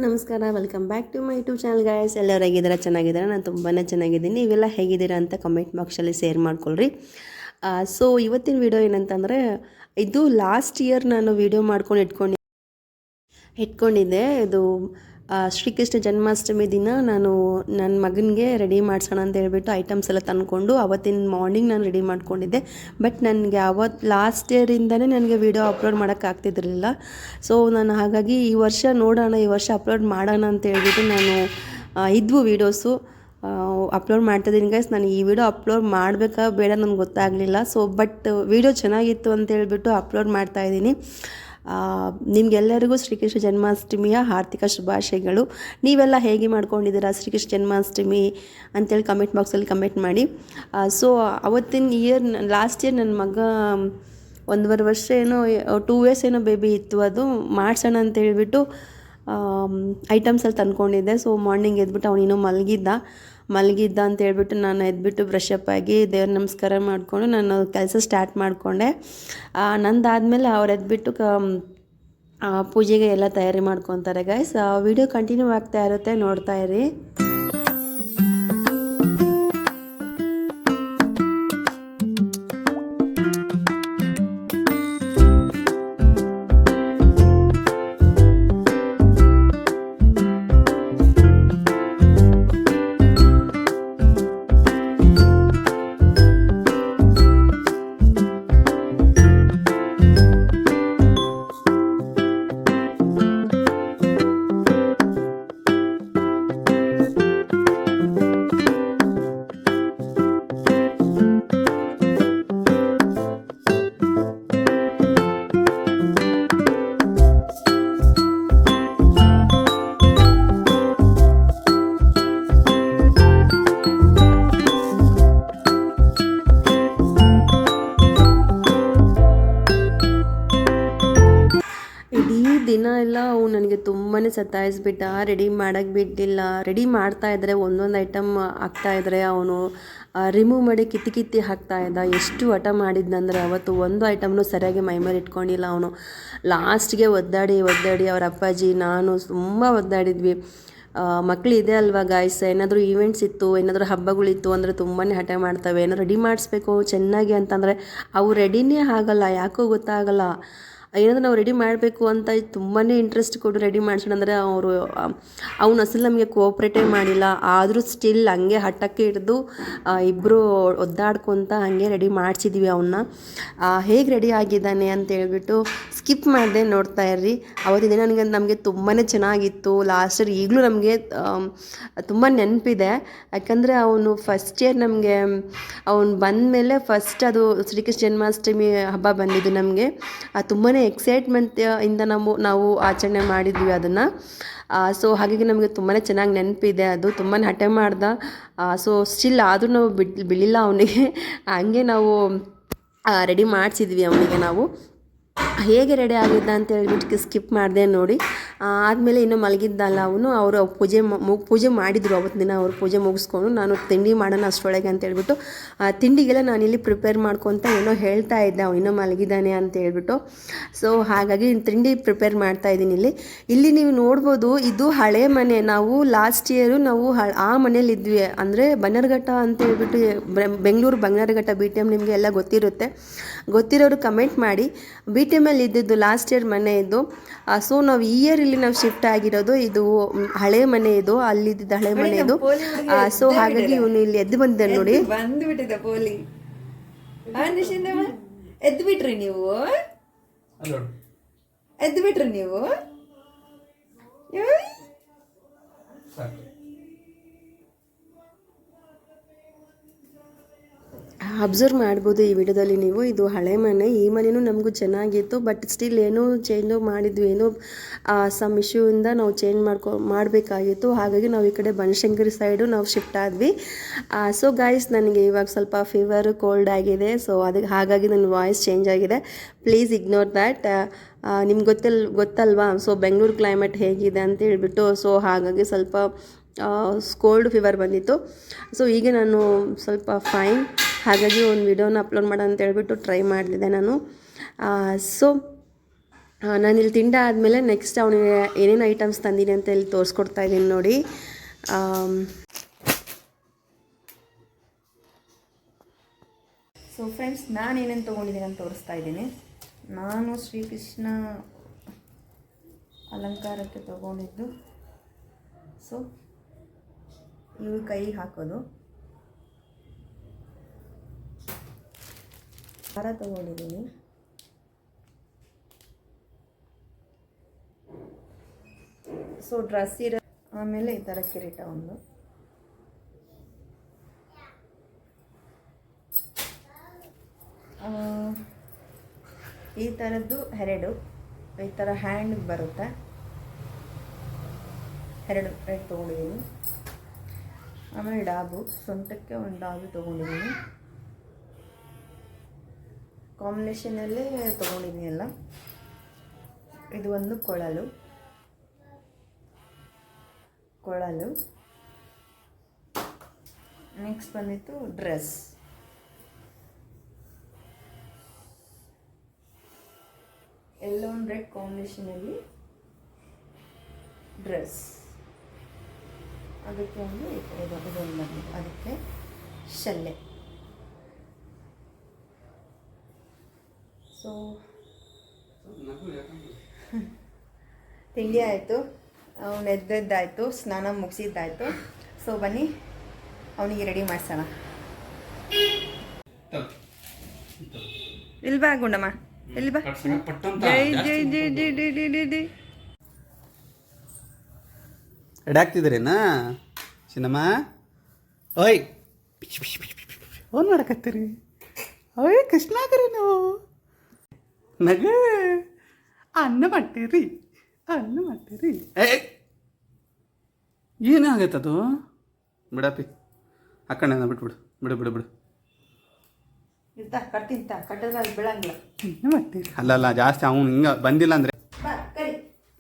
ನಮಸ್ಕಾರ, welcome back to my YouTube channel guys. ಎಲ್ಲರೂ ಹೇಗಿದ್ದೀರಾ? ಚೆನ್ನಾಗಿದ್ದೀರಾ? ನಾನು ತುಂಬಾ ಚೆನ್ನಾಗಿದ್ದೀನಿ. ನೀವೆಲ್ಲ ಹೇಗಿದ್ದೀರಾ ಅಂತ ಕಮೆಂಟ್ ಬಾಕ್ಸಲ್ಲಿ ಶೇರ್ ಮಾಡ್ಕೊಳ್ರಿ. ಸೊ ಇವತ್ತಿನ ವಿಡಿಯೋ ಏನಂತಂದರೆ, ಇದು ಲಾಸ್ಟ್ ಇಯರ್ ನಾನು ವಿಡಿಯೋ ಮಾಡ್ಕೊಂಡು ಇಟ್ಕೊಂಡಿದ್ದೆ. ಇದು ಶ್ರೀಕೃಷ್ಣ ಜನ್ಮಾಷ್ಟಮಿ ದಿನ ನಾನು ನನ್ನ ಮಗನಿಗೆ ರೆಡಿ ಮಾಡಿಸೋಣ ಅಂತ ಹೇಳ್ಬಿಟ್ಟು ಐಟಮ್ಸ್ ಎಲ್ಲ ತಂದ್ಕೊಂಡು ಅವತ್ತಿನ ಮಾರ್ನಿಂಗ್ ನಾನು ರೆಡಿ ಮಾಡ್ಕೊಂಡಿದ್ದೆ. ಬಟ್ ನನಗೆ ಲಾಸ್ಟ್ ಇಯರಿಂದನೇ ನನಗೆ ವಿಡಿಯೋ ಅಪ್ಲೋಡ್ ಮಾಡೋಕ್ಕಾಗ್ತಿದ್ದಿರಲಿಲ್ಲ. ಸೊ ನಾನು ಹಾಗಾಗಿ ಈ ವರ್ಷ ನೋಡೋಣ, ಈ ವರ್ಷ ಅಪ್ಲೋಡ್ ಮಾಡೋಣ ಅಂತ ಹೇಳ್ಬಿಟ್ಟು ನಾನು ಇದ್ವು ವೀಡಿಯೋಸು ಅಪ್ಲೋಡ್ ಮಾಡ್ತಾಯಿದ್ದೀನಿ ಗೈಸ್. ನಾನು ಈ ವಿಡಿಯೋ ಅಪ್ಲೋಡ್ ಮಾಡಬೇಕಾ ಬೇಡ ನನಗೆ ಗೊತ್ತಾಗಲಿಲ್ಲ. ಸೊ ಬಟ್ ವಿಡಿಯೋ ಚೆನ್ನಾಗಿತ್ತು ಅಂತ ಹೇಳ್ಬಿಟ್ಟು ಅಪ್ಲೋಡ್ ಮಾಡ್ತಾಯಿದ್ದೀನಿ. ನಿಮಗೆಲ್ಲರಿಗೂ ಶ್ರೀಕೃಷ್ಣ ಜನ್ಮಾಷ್ಟಮಿಯ ಆರ್ಥಿಕ ಶುಭಾಶಯಗಳು. ನೀವೆಲ್ಲ ಹೇಗೆ ಮಾಡ್ಕೊಂಡಿದ್ದೀರಾ ಶ್ರೀಕೃಷ್ಣ ಜನ್ಮಾಷ್ಟಮಿ ಅಂತೇಳಿ ಕಮೆಂಟ್ ಬಾಕ್ಸಲ್ಲಿ ಕಮೆಂಟ್ ಮಾಡಿ. ಸೊ ಅವತ್ತಿನ ಲಾಸ್ಟ್ ಇಯರ್ ನನ್ನ ಮಗ 1.5 ವರ್ಷ ಏನೋ 2 ಇಯರ್ಸ್ ಏನೋ ಬೇಬಿ ಇತ್ತು. ಅದು ಮಾಡಿಸೋಣ ಅಂತ ಹೇಳ್ಬಿಟ್ಟು ಐಟಮ್ಸಲ್ಲಿ ತಂದ್ಕೊಂಡಿದ್ದೆ. ಸೊ ಮಾರ್ನಿಂಗ್ ಎದ್ಬಿಟ್ಟು ಅವನಿನ್ನೂ ಮಲಗಿದ್ದ ಅಂತ ಹೇಳ್ಬಿಟ್ಟು ನಾನು ಎದ್ಬಿಟ್ಟು ಬ್ರಷ್ ಅಪ್ ಆಗಿ ದೇವ್ರ ನಮಸ್ಕಾರ ಮಾಡಿಕೊಂಡು ನಾನು ಕೆಲಸ ಸ್ಟಾರ್ಟ್ ಮಾಡಿಕೊಂಡೆ. ನಂದಾದಮೇಲೆ ಅವ್ರು ಎದ್ಬಿಟ್ಟು ಪೂಜೆಗೆ ಎಲ್ಲ ತಯಾರಿ ಮಾಡ್ಕೊತಾರೆ ಗೈಸ್. ವಿಡಿಯೋ ಕಂಟಿನ್ಯೂ ಆಗ್ತಾ ಇರುತ್ತೆ, ನೋಡ್ತಾ ಇರಿ. ದಿನ ಎಲ್ಲ ಅವನು ನನಗೆ ತುಂಬಾ ಸತಾಯಿಸ್ಬಿಟ್ಟ. ರೆಡಿ ಮಾಡೋಕ್ಕೆ ಬಿಟ್ಟಿಲ್ಲ. ರೆಡಿ ಮಾಡ್ತಾಯಿದ್ರೆ ಒಂದೊಂದು ಐಟಮ್ ಹಾಕ್ತಾಯಿದ್ರೆ ಅವನು ರಿಮೂವ್ ಮಾಡಿ ಕಿತ್ತಿ ಹಾಕ್ತಾ ಇದ್ದ. ಎಷ್ಟು ಹಠ ಮಾಡಿದ್ನಂದರೆ ಅವತ್ತು ಒಂದು ಐಟಮ್ನು ಸರಿಯಾಗಿ ಮೈಮೇಲೆ ಇಟ್ಕೊಂಡಿಲ್ಲ ಅವನು. ಲಾಸ್ಟ್ಗೆ ಒದ್ದಾಡಿ ಅವ್ರ ಅಪ್ಪಾಜಿ ನಾನು ತುಂಬ ಒದ್ದಾಡಿದ್ವಿ. ಮಕ್ಕಳಿದೆ ಅಲ್ವಾ ಗಾಯ್ಸ್, ಏನಾದರೂ ಈವೆಂಟ್ಸ್ ಇತ್ತು, ಏನಾದರೂ ಹಬ್ಬಗಳಿತ್ತು ಅಂದರೆ ತುಂಬಾ ಹಠ ಮಾಡ್ತವೆ. ಏನೋ ರೆಡಿ ಮಾಡಿಸ್ಬೇಕು ಚೆನ್ನಾಗಿ ಅಂತಂದರೆ ಅವು ರೆಡಿನೇ ಆಗಲ್ಲ, ಯಾಕೋ ಗೊತ್ತಾಗಲ್ಲ. ಏನಾದರೂ ನಾವು ರೆಡಿ ಮಾಡಬೇಕು ಅಂತ ತುಂಬಾ ಇಂಟ್ರೆಸ್ಟ್ ಕೊಟ್ಟು ರೆಡಿ ಮಾಡಿಸೋಣ ಅಂದರೆ ಅವನು ಅಸಲು ನಮಗೆ ಕೋಆಪ್ರೇಟೇ ಮಾಡಿಲ್ಲ. ಆದರೂ ಸ್ಟಿಲ್ ಹಂಗೆ ಹಠಕ್ಕೆ ಹಿಡಿದು ಇಬ್ಬರು ಒದ್ದಾಡ್ಕೊತ ಹಾಗೆ ರೆಡಿ ಮಾಡಿಸಿದ್ವಿ ಅವನ್ನ. ಹೇಗೆ ರೆಡಿ ಆಗಿದ್ದಾನೆ ಅಂತ ಹೇಳ್ಬಿಟ್ಟು ಸ್ಕಿಪ್ ಮಾಡಿದೆ, ನೋಡ್ತಾ ಇರ್ರಿ. ಅವತ್ತಿನ ದಿನ ನಮಗೆ ತುಂಬಾ ಚೆನ್ನಾಗಿತ್ತು. ಲಾಸ್ಟ್ ಇಯರ್ ಈಗಲೂ ನಮಗೆ ತುಂಬ ನೆನಪಿದೆ. ಯಾಕಂದರೆ ಅವನು ಫಸ್ಟ್ ಇಯರ್ ನಮಗೆ ಅವನು ಬಂದ ಮೇಲೆ ಫಸ್ಟ್ ಅದು ಶ್ರೀಕೃಷ್ಣ ಜನ್ಮಾಷ್ಟಮಿ ಹಬ್ಬ ಬಂದಿದ್ದು ನಮಗೆ. ತುಂಬಾ ಎಕ್ಸೈಟ್ಮೆಂಟ್ ಇಂದ ನಾವು ಆಚರಣೆ ಮಾಡಿದ್ವಿ ಅದನ್ನು. ಸೊ ಹಾಗಾಗಿ ನಮಗೆ ತುಂಬಾ ಚೆನ್ನಾಗಿ ನೆನಪಿದೆ. ಅದು ತುಂಬಾ ಹಠ ಮಾಡ್ದ. ಸೊ ಸ್ಟಿಲ್ ಆದರೂ ನಾವು ಬಿಡಲಿಲ್ಲ ಅವನಿಗೆ. ಹಂಗೆ ನಾವು ರೆಡಿ ಮಾಡಿಸಿದ್ವಿ ಅವನಿಗೆ. ನಾವು ಹೇಗೆ ರೆಡಿ ಆಗಿದ್ದ ಅಂತ ಹೇಳ್ಬಿಟ್ಟು ಸ್ಕಿಪ್ ಮಾಡಿದೆ ನೋಡಿ. ಆದಮೇಲೆ ಇನ್ನೂ ಮಲಗಿದ್ದಲ್ಲ ಅವನು. ಅವರು ಪೂಜೆ ಮಾಡಿದರು ಅವತ್ತು ದಿನ. ಅವರು ಪೂಜೆ ಮುಗಿಸ್ಕೊಂಡು ನಾನು ತಿಂಡಿ ಮಾಡೋಣ ಅಷ್ಟರೊಳಗೆ ಅಂತ ಹೇಳ್ಬಿಟ್ಟು ತಿಂಡಿಗೆಲ್ಲ ನಾನಿಲ್ಲಿ ಪ್ರಿಪೇರ್ ಮಾಡ್ಕೊತ ಏನೋ ಹೇಳ್ತಾ ಇದ್ದೆ, ಅವನು ಇನ್ನೂ ಮಲಗಿದ್ದಾನೆ ಅಂತ ಹೇಳ್ಬಿಟ್ಟು. ಸೊ ಹಾಗಾಗಿ ತಿಂಡಿ ಪ್ರಿಪೇರ್ ಮಾಡ್ತಾ ಇದ್ದೀನಿ. ಇಲ್ಲಿ ನೀವು ನೋಡ್ಬೋದು, ಇದು ಹಳೆ ಮನೆ. ನಾವು ಲಾಸ್ಟ್ ಇಯರು ನಾವು ಆ ಮನೇಲಿ ಇದ್ವಿ. ಅಂದರೆ ಬನ್ನರ್ಘಟ್ಟ ಅಂತ ಹೇಳ್ಬಿಟ್ಟು ಬೆಂಗಳೂರು ಬನ್ನರ್ಘಟ್ಟ BTM ನಿಮಗೆ ಎಲ್ಲ ಗೊತ್ತಿರೋರು ಕಮೆಂಟ್ ಮಾಡಿ. BTM ಅಲ್ಲಿ ಇದ್ದಿದ್ದು ಲಾಸ್ಟ್ ಇಯರ್ ಮನೆ ಇದು. ಸೊ ನಾವು ಈ ಇಯರ್ ಇಲ್ಲಿ ನಾವು ಶಿಫ್ಟ್ ಆಗಿರೋದು. ಇದು ಹಳೆ ಮನೆ, ಇದು ಅಲ್ಲಿದ್ದ ಹಳೆ ಮನೆ ಇದು. ಸೊ ಹಾಗಾಗಿ ಇವನು ಇಲ್ಲಿ ಎದ್ದು ಬಂದಿದ್ದಾನೆ ನೋಡಿ. ಬಂದ್ಬಿಟ್ಟಿದೆ ಪೋಲಿ. ಎದ್ದು ಬಿಟ್ರಿ ನೀವು ಅಬ್ಸರ್ವ್ ಮಾಡ್ಬೋದು ಈ ವಿಡಿಯೋದಲ್ಲಿ ನೀವು. ಇದು ಹಳೆ ಮನೆ. ಈ ಮನೆಯೂ ನಮಗೂ ಚೆನ್ನಾಗಿತ್ತು. ಬಟ್ ಸ್ಟಿಲ್ ಏನೋ ಚೇಂಜ್ ಮಾಡಿದ್ವಿ. ಏನೋ ಸಮ್ ಇಶ್ಯೂಯಿಂದ ನಾವು ಚೇಂಜ್ ಮಾಡಬೇಕಾಗಿತ್ತು. ಹಾಗಾಗಿ ನಾವು ಈ ಕಡೆ ಬನಶಂಕರಿ ಸೈಡು ನಾವು ಶಿಫ್ಟ್ ಆದ್ವಿ. ಸೊ ಗೈಸ್, ನನಗೆ ಇವಾಗ ಸ್ವಲ್ಪ ಫೀವರ್ ಕೋಲ್ಡ್ ಆಗಿದೆ. ಸೊ ಅದಕ್ಕೆ ಹಾಗಾಗಿ ನನ್ನ ವಾಯ್ಸ್ ಚೇಂಜ್ ಆಗಿದೆ. Please ignore that. ನಿಮ್ಗೆ ಗೊತ್ತಲ್ವಾ ಸೊ ಬೆಂಗಳೂರು ಕ್ಲೈಮೇಟ್ ಹೇಗಿದೆ ಅಂತ ಹೇಳ್ಬಿಟ್ಟು. ಸೊ ಹಾಗಾಗಿ ಸ್ವಲ್ಪ ಕೋಲ್ಡ್ ಫೀವರ್ ಬಂದಿತ್ತು. ಸೊ ಈಗ ನಾನು ಸ್ವಲ್ಪ ಫೈನ್. ಹಾಗಾಗಿ ಒಂದು ವಿಡಿಯೋನ ಅಪ್ಲೋಡ್ ಮಾಡೋಣ ಅಂತ ಹೇಳ್ಬಿಟ್ಟು ಟ್ರೈ ಮಾಡಿದೆ ನಾನು. ಸೊ ನಾನು ಇಲ್ಲಿ ತಿಂಡ ಆದಮೇಲೆ ನೆಕ್ಸ್ಟ್ ಅವನಿಗೆ ಏನೇನು ಐಟಮ್ಸ್ ತಂದೀನಿ ಅಂತ ಇಲ್ಲಿ ತೋರಿಸ್ಕೊಡ್ತಾ ಇದ್ದೀನಿ ನೋಡಿ. ಸೊ ಫ್ರೆಂಡ್ಸ್, ನಾನು ಏನೇನು ತೊಗೊಂಡಿದ್ದೀನಿ ಅಂತ ತೋರಿಸ್ತಾ ಇದ್ದೀನಿ. ನಾನು ಶ್ರೀಕೃಷ್ಣ ಅಲಂಕಾರಕ್ಕೆ ತೊಗೊಂಡಿದ್ದು, ಸೊ ಇವು ಕೈಗೆ ಹಾಕೋದು, ಹಾರ ತೊಗೊಂಡಿದ್ದೀನಿ, ಸೊ ಡ್ರೆಸ್ ಇರೋ, ಆಮೇಲೆ ಈ ಥರ ಕಿರೀಟ ಒಂದು, ಈ ಥರದ್ದು 2 ಈ ಥರ ಹ್ಯಾಂಡ್ ಬರುತ್ತೆ, 2 ತೊಗೊಂಡಿದ್ದೀನಿ. ಆಮೇಲೆ ಡಾಬು, ಸೊಂಟಕ್ಕೆ ಒಂದು ಡಾಬು ತೊಗೊಂಡಿದ್ದೀನಿ, ಕಾಂಬಿನೇಷನಲ್ಲೇ ತೊಗೊಂಡಿದ್ದೀನಿ ಎಲ್ಲ. ಇದು ಒಂದು ಕೊಳಲು, ನೆಕ್ಸ್ಟ್ ಬಂದಿತ್ತು ಡ್ರೆಸ್, ಎಲ್ಲೋ ಒಂದು ರೆಡ್ ಕಾಂಬಿನೇಷನಲ್ಲಿ ಡ್ರೆಸ್, ಅದಕ್ಕೆ ಒಂದು ಇದೊಂದು ಬಂದಿದ್ದು, ಅದಕ್ಕೆ ಶಲ್ಲೆ. ಸೊ ತಿಂಡಿ ಆಯಿತು, ಅವನು ಎದ್ದದ್ದಾಯಿತು, ಸ್ನಾನ ಮುಗಿಸಿದ್ದಾಯಿತು. ಸೊ ಬನ್ನಿ ಅವನಿಗೆ ರೆಡಿ ಮಾಡಿಸೋಣ. ಇಲ್ಲಿ ಬಾ ಗುಂಡಮ್ಮ, ಇಲ್ಲಿ ಬಾ. ಜೈ ಜೈ ಜೈ ಜೈ ಜೈ ಜೈ ಜೈ ಜೈ. ಎಡಾಕ್ತಿದ್ರೇನಾ ಚಿನ್ನಮ್ಮ? ಓಯ್ ಓನ್ ಮಾಡಕತ್ತೀರಿ? ಓಯ್ ಕೃಷ್ಣಾದ್ರಿ ನೀವು ನಗ ಅನ್ನ ಮಾಡ್ತೀರಿ, ಅನ್ನ ಮಾಡ್ತೀರಿ. ಏನಾಗತ್ತದು? ಬಿಡಪ್ಪಿ, ಹಾಕೊಂಡ ಬಿಟ್ಬಿಡು, ಬಿಡು ಬಿಡು ಬಿಡು. ಇರ್ತಾ ಕಟ್ತಿಂತ ಕಟ್ಟದ್ರೆ ಅದು ಬೀಳಂಗಿಲ್ಲ. ಏನು ಮಾಡ್ತೀರಿ? ಅಲ್ಲಲ್ಲ, ಜಾಸ್ತಿ ಅವನು ಹಿಂಗೆ ಬಂದಿಲ್ಲ ಅಂದರೆ ಬಾ ಕರಿ.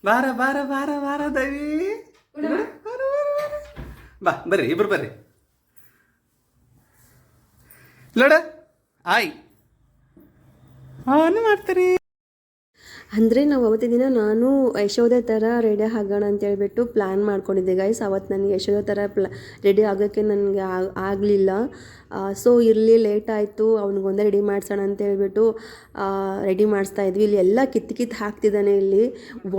ಬಾರ ಬಾರ ಬಾರ ಬಾರ ದವಿ, ಬಾ ಬರ್ರಿ, ಇಬ್ರು ಬರ್ರಿ. ಲೋಡ ಆಯ್ ಅವನು ಮಾಡ್ತೀರಿ. ಅಂದರೆ ನಾವು ಅವತ್ತಿನ ದಿನ ನಾನು ಯಶೋದೆ ಥರ ರೆಡಿ ಆಗೋಣ ಅಂತೇಳ್ಬಿಟ್ಟು ಪ್ಲ್ಯಾನ್ ಮಾಡ್ಕೊಂಡಿದ್ದೆ ಗೈಸ್. ಅವತ್ತು ನನಗೆ ಯಶೋದೆ ಥರ ರೆಡಿ ಆಗೋಕ್ಕೆ ನನಗೆ ಆಗಲಿಲ್ಲ. ಸೊ ಇರಲಿ, ಲೇಟ್ ಆಯಿತು, ಅವ್ನಿಗೊಂದೇ ರೆಡಿ ಮಾಡಿಸೋಣ ಅಂತೇಳ್ಬಿಟ್ಟು ರೆಡಿ ಮಾಡಿಸ್ತಾ ಇದ್ವಿ. ಇಲ್ಲಿ ಎಲ್ಲ ಕಿತ್ತು ಹಾಕ್ತಿದ್ದಾನೆ. ಇಲ್ಲಿ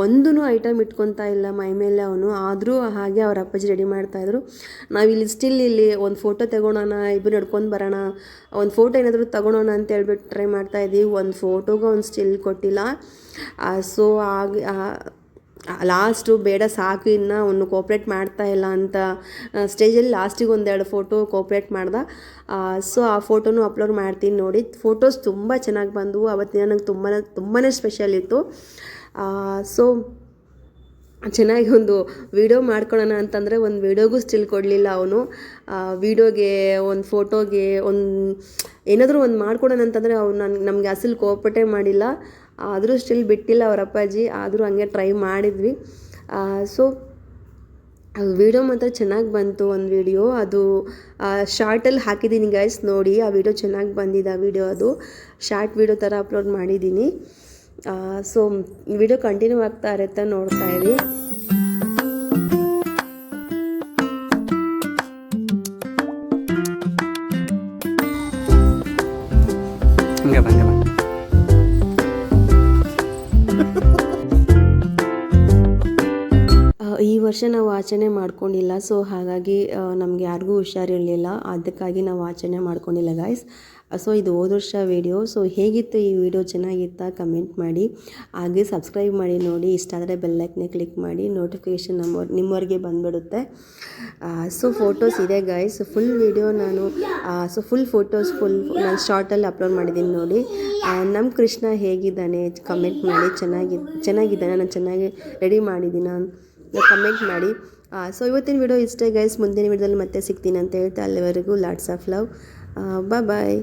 ಒಂದೂ ಐಟಮ್ ಇಟ್ಕೊತಾ ಇಲ್ಲ ಮೈ ಮೇಲೆ ಅವನು. ಆದರೂ ಹಾಗೆ ಅವ್ರ ಅಪ್ಪಾಜಿ ರೆಡಿ ಮಾಡ್ತಾಯಿದ್ರು. ನಾವಿಲ್ಲಿ ಸ್ಟಿಲ್ ಇಲ್ಲಿ ಒಂದು ಫೋಟೋ ತಗೊಳೋಣ, ಇಬ್ಬರು ನಡ್ಕೊಂಡು ಬರೋಣ, ಒಂದು ಫೋಟೋ ಏನಾದರೂ ತಗೊಳೋಣ ಅಂತೇಳ್ಬಿಟ್ಟು ಟ್ರೈ ಮಾಡ್ತಾಯಿದ್ದೀವಿ. ಒಂದು ಫೋಟೋಗೆ ಒಂದು ಸ್ಟಿಲ್ ಕೊಟ್ಟಿಲ್ಲ. ಸೊ ಲಾಸ್ಟು ಬೇಡ ಸಾಕು, ಇನ್ನು ಅವನು ಕೋಪ್ರೇಟ್ ಮಾಡ್ತಾ ಇಲ್ಲ ಅಂತ ಸ್ಟೇಜಲ್ಲಿ ಲಾಸ್ಟಿಗೆ 1-2 ಫೋಟೋ ಕೋಪ್ರೇಟ್ ಮಾಡ್ದೆ. ಸೊ ಆ ಫೋಟೋನು ಅಪ್ಲೋಡ್ ಮಾಡ್ತೀನಿ ನೋಡಿ. ಫೋಟೋಸ್ ತುಂಬ ಚೆನ್ನಾಗಿ ಬಂದವು. ಅವತ್ತಿನ ನಂಗೆ ತುಂಬಾ ಸ್ಪೆಷಲ್ ಇತ್ತು. ಸೊ ಚೆನ್ನಾಗಿ ಒಂದು ವೀಡಿಯೋ ಮಾಡ್ಕೊಳ್ಳೋಣ ಅಂತಂದರೆ ಒಂದು ವೀಡಿಯೋಗೂ ಸ್ಟಿಲ್ ಕೊಡಲಿಲ್ಲ ಅವನು. ವೀಡಿಯೋಗೆ, ಒಂದು ಫೋಟೋಗೆ, ಏನಾದರೂ ಒಂದು ಮಾಡ್ಕೊಡೋಣ ಅಂತಂದರೆ ಅವ್ನು ನಮಗೆ ಅಸಲು ಕೋಪಟೇ ಮಾಡಿಲ್ಲ. ಆದರೂ ಸ್ಟಿಲ್ ಬಿಟ್ಟಿಲ್ಲ ಅವ್ರ ಅಪ್ಪಾಜಿ. ಆದರೂ ಹಂಗೆ ಟ್ರೈ ಮಾಡಿದ್ವಿ. ಸೊ ವೀಡಿಯೋ ಮಾತ್ರ ಚೆನ್ನಾಗಿ ಬಂತು. ಒಂದು ವೀಡಿಯೋ ಅದು ಶಾರ್ಟಲ್ಲಿ ಹಾಕಿದ್ದೀನಿ ಗೈಸ್, ನೋಡಿ. ಆ ವಿಡಿಯೋ ಚೆನ್ನಾಗಿ ಬಂದಿದೆ. ಆ ವಿಡಿಯೋ ಅದು ಶಾರ್ಟ್ ವಿಡಿಯೋ ಥರ ಅಪ್ಲೋಡ್ ಮಾಡಿದ್ದೀನಿ. ಸೊ ವಿಡಿಯೋ ಕಂಟಿನ್ಯೂ ಆಗ್ತಾ ಇರುತ್ತೆ, ನೋಡ್ತಾ ಇರಿ. ಈ ವರ್ಷ ನಾವು ಆಚರಣೆ ಮಾಡ್ಕೊಂಡಿಲ್ಲ. ಸೊ ಹಾಗಾಗಿ ನಮಗೆ ಯಾರಿಗೂ ಹುಷಾರಿರಲಿಲ್ಲ, ಅದಕ್ಕಾಗಿ ನಾವು ಆಚರಣೆ ಮಾಡ್ಕೊಂಡಿಲ್ಲ ಗಾಯ್ಸ್. ಸೊ ಇದು ಹೋದ ವರ್ಷ ವೀಡಿಯೋ. ಸೊ ಹೇಗಿತ್ತು ಈ ವಿಡಿಯೋ? ಚೆನ್ನಾಗಿತ್ತಾ? ಕಮೆಂಟ್ ಮಾಡಿ. ಹಾಗೆ ಸಬ್ಸ್ಕ್ರೈಬ್ ಮಾಡಿ ನೋಡಿ. ಇಷ್ಟ ಆದರೆ ಬೆಲ್ಲೈಕ್ನ ಕ್ಲಿಕ್ ಮಾಡಿ, ನೋಟಿಫಿಕೇಷನ್ ನಿಮ್ಮವರೆಗೆ ಬಂದುಬಿಡುತ್ತೆ. ಸೊ ಫೋಟೋಸ್ ಇದೆ ಗೈಸ್, ಫುಲ್ ವಿಡಿಯೋ ನಾನು ಫುಲ್ ಫೋಟೋಸ್ ನಾನು ಶಾರ್ಟಲ್ಲಿ ಅಪ್ಲೋಡ್ ಮಾಡಿದ್ದೀನಿ ನೋಡಿ. ನಮ್ಮ ಕೃಷ್ಣ ಹೇಗಿದ್ದಾನೆ ಕಮೆಂಟ್ ಮಾಡಿ. ಚೆನ್ನಾಗಿದ್ದಾನೆ, ನಾನು ಚೆನ್ನಾಗಿ ರೆಡಿ ಮಾಡಿದ್ದೀನಿ ಕಮೆಂಟ್ ಮಾಡಿ. ಸೊ ಇವತ್ತಿನ ವಿಡಿಯೋ ಇಷ್ಟೇ ಗೈಸ್. ಮುಂದಿನ ವಿಡಿಯೋದಲ್ಲಿ ಮತ್ತೆ ಸಿಗ್ತೀನಿ ಅಂತ ಹೇಳ್ತಾ, ಅಲ್ಲಿವರೆಗೂ ಲಾಟ್ಸ್ ಆಫ್ ಲವ್. ಬಾಯ್.